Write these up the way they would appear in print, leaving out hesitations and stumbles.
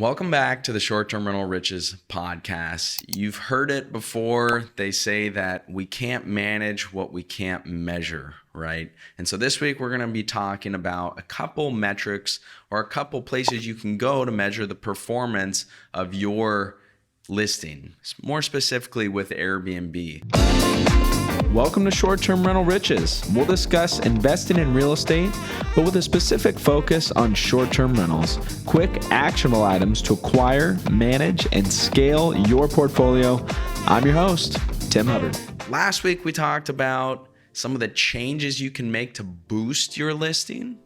Welcome back to the Short-Term Rental Riches podcast. You've heard it before. They say that we can't manage what we can't measure, right? And so this week we're going to be talking about a couple metrics or a couple places you can go to measure the performance of your listing, more specifically with Airbnb. Welcome to Short-Term Rental Riches. We'll discuss investing in real estate, but with a specific focus on short-term rentals. Quick, actionable items to acquire, manage, and scale your portfolio. I'm your host, Tim Hubbard. Last week we talked about some of the changes you can make to boost your listing,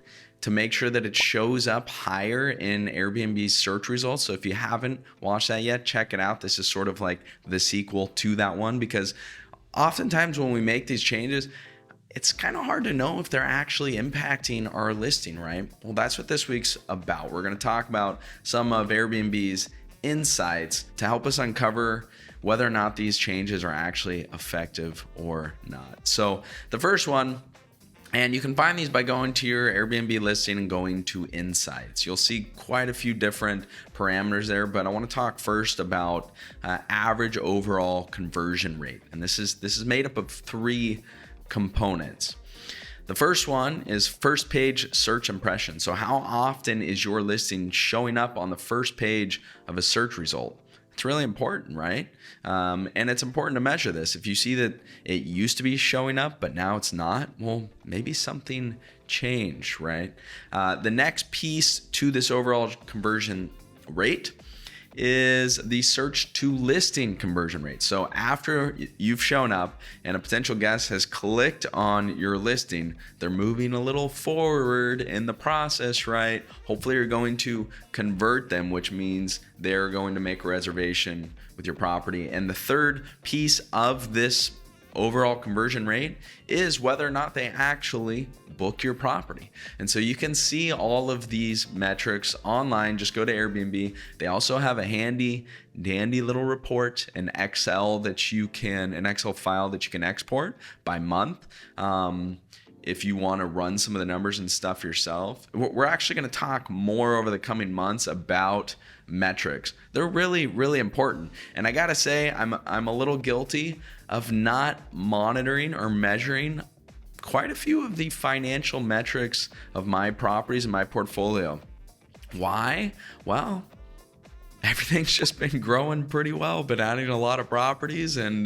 to make sure that it shows up higher in Airbnb's search results. So if you haven't watched that yet, check it out. This is sort of like the sequel to that one, because oftentimes when we make these changes, it's kind of hard to know if they're actually impacting our listing, right? Well, that's what this week's about. We're going to talk about some of Airbnb's insights to help us uncover whether or not these changes are actually effective or not. So the first one, and you can find these by going to your Airbnb listing and going to Insights. You'll see quite a few different parameters there, but I want to talk first about average overall conversion rate. And this is made up of three components. The first one is first page search impressions. So how often is your listing showing up on the first page of a search result? It's really important, right? And it's important to measure this. If you see that it used to be showing up, but now it's not, well, maybe something changed, right? The next piece to this overall conversion rate is the search to listing conversion rate. So after you've shown up and a potential guest has clicked on your listing, they're moving a little forward in the process, right? Hopefully you're going to convert them, which means they're going to make a reservation with your property. And the third piece of this overall conversion rate is whether or not they actually book your property. And so you can see all of these metrics online. Just go to Airbnb. They also have a handy dandy little report, an Excel file that you can export by month. If you want to run some of the numbers and stuff yourself. We're actually going to talk more over the coming months about metrics. They're really, really important. And I got to say, I'm a little guilty of not monitoring or measuring quite a few of the financial metrics of my properties and my portfolio. Why? Well, everything's just been growing pretty well, been adding a lot of properties, and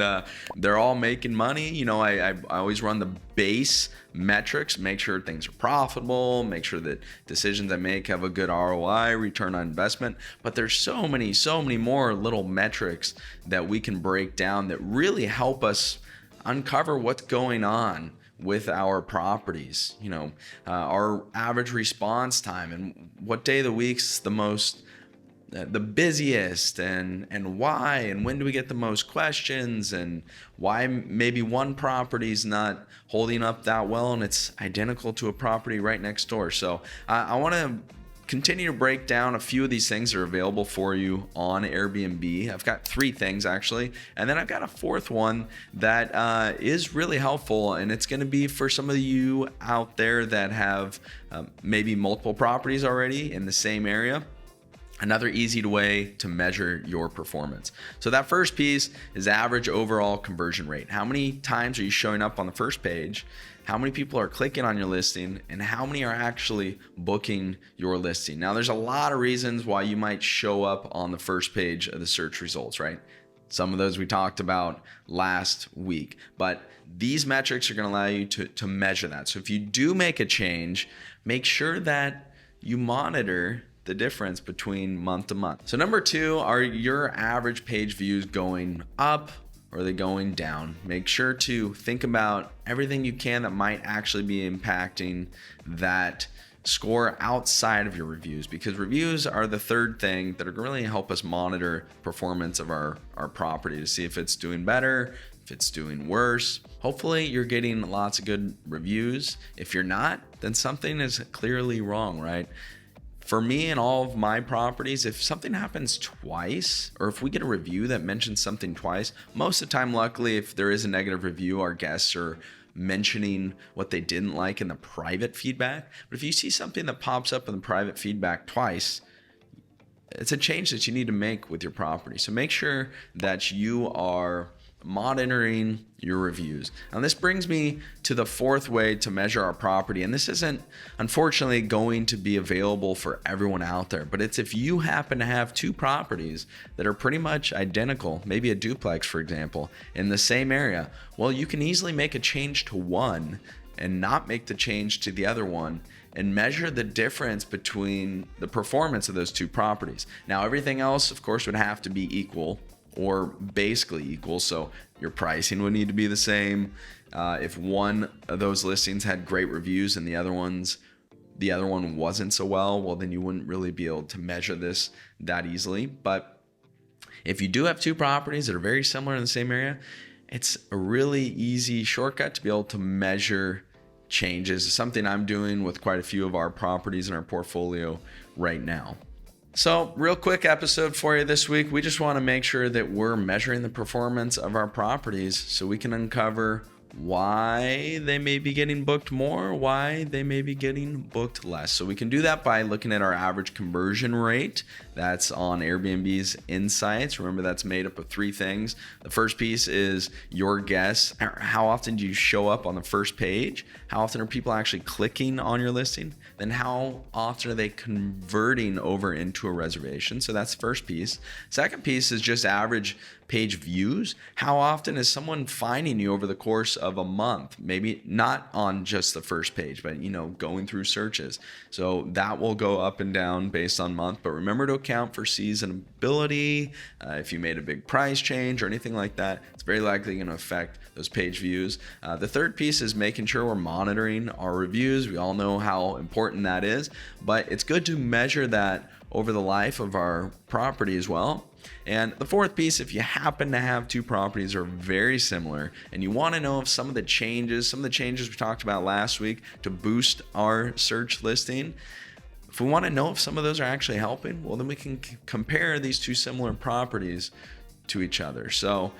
they're all making money. You know, I always run the base metrics, make sure things are profitable, make sure that decisions I make have a good ROI, return on investment. But there's so many more little metrics that we can break down that really help us uncover what's going on with our properties. You know, our average response time and what day of the week's the busiest, and why, and when do we get the most questions, and why maybe one property's not holding up that well and it's identical to a property right next door. So I want to continue to break down a few of these things that are available for you on Airbnb. I've got three things actually, and then I've got a fourth one that is really helpful, and it's going to be for some of you out there that have maybe multiple properties already in the same area. Another easy way to measure your performance. So that first piece is average overall conversion rate. How many times are you showing up on the first page? How many people are clicking on your listing? And how many are actually booking your listing? Now, there's a lot of reasons why you might show up on the first page of the search results, right? Some of those we talked about last week, but these metrics are going to allow you to measure that. So if you do make a change, make sure that you monitor the difference between month to month. So number two, are your average page views going up or are they going down? Make sure to think about everything you can that might actually be impacting that score outside of your reviews, because reviews are the third thing that are going to really help us monitor performance of our property to see if it's doing better, if it's doing worse. Hopefully you're getting lots of good reviews. If you're not, then something is clearly wrong, right? For me and all of my properties, if something happens twice, or if we get a review that mentions something twice, most of the time, luckily, if there is a negative review, our guests are mentioning what they didn't like in the private feedback. But if you see something that pops up in the private feedback twice, it's a change that you need to make with your property. So make sure that you are monitoring your reviews. And this brings me to the fourth way to measure our property. And this isn't, unfortunately, going to be available for everyone out there, but it's if you happen to have two properties that are pretty much identical, maybe a duplex, for example, in the same area, well, you can easily make a change to one and not make the change to the other one, and measure the difference between the performance of those two properties. Now, everything else, of course, would have to be equal or basically equal. So your pricing would need to be the same. If one of those listings had great reviews and the other one wasn't so well, then you wouldn't really be able to measure this that easily. But if you do have two properties that are very similar in the same area, it's a really easy shortcut to be able to measure changes. It's something I'm doing with quite a few of our properties in our portfolio right now. So, real quick episode for you this week. We just want to make sure that we're measuring the performance of our properties so we can uncover why they may be getting booked more, why they may be getting booked less. So we can do that by looking at our average conversion rate. That's on Airbnb's insights. Remember, that's made up of three things. The first piece is your guess. How often do you show up on the first page? How often are people actually clicking on your listing? Then how often are they converting over into a reservation? So that's the first piece. Second piece is just average page views. How often is someone finding you over the course of a month? Maybe not on just the first page, but going through searches. So that will go up and down based on month, but remember to account for seasonability. If you made a big price change or anything like that, it's very likely going to affect those page views. The third piece is making sure we're monitoring our reviews. We all know how important that is, but it's good to measure that over the life of our property as well. And the fourth piece, if you happen to have two properties that are very similar and you want to know if some of the changes we talked about last week to boost our search listing, if we want to know if some of those are actually helping, well, then we can compare these two similar properties to each other. So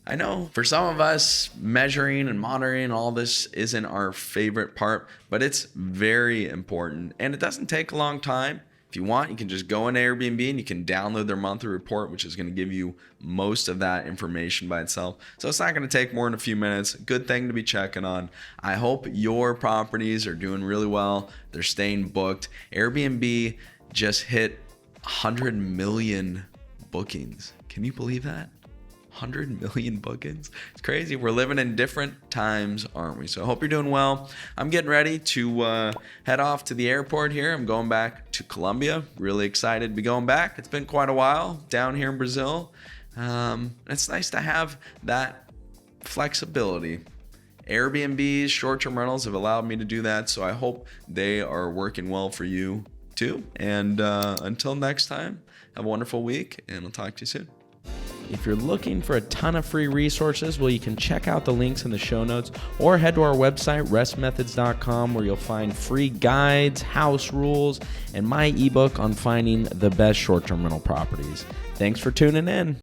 I know for some of us, measuring and monitoring all this isn't our favorite part, but it's very important and it doesn't take a long time. If you want, you can just go into Airbnb and you can download their monthly report, which is going to give you most of that information by itself. So it's not going to take more than a few minutes. Good thing to be checking on. I hope your properties are doing really well. They're staying booked. Airbnb just hit 100 million bookings. Can you believe that? 100 million bookings. It's crazy. We're living in different times, aren't we? So I hope you're doing well. I'm getting ready to head off to the airport here. I'm going back to Colombia. Really excited to be going back. It's been quite a while down here in Brazil. It's nice to have that flexibility. Airbnbs, short-term rentals have allowed me to do that. So I hope they are working well for you too. And until next time, have a wonderful week and I'll talk to you soon. If you're looking for a ton of free resources, well, you can check out the links in the show notes or head to our website, restmethods.com, where you'll find free guides, house rules, and my ebook on finding the best short-term rental properties. Thanks for tuning in.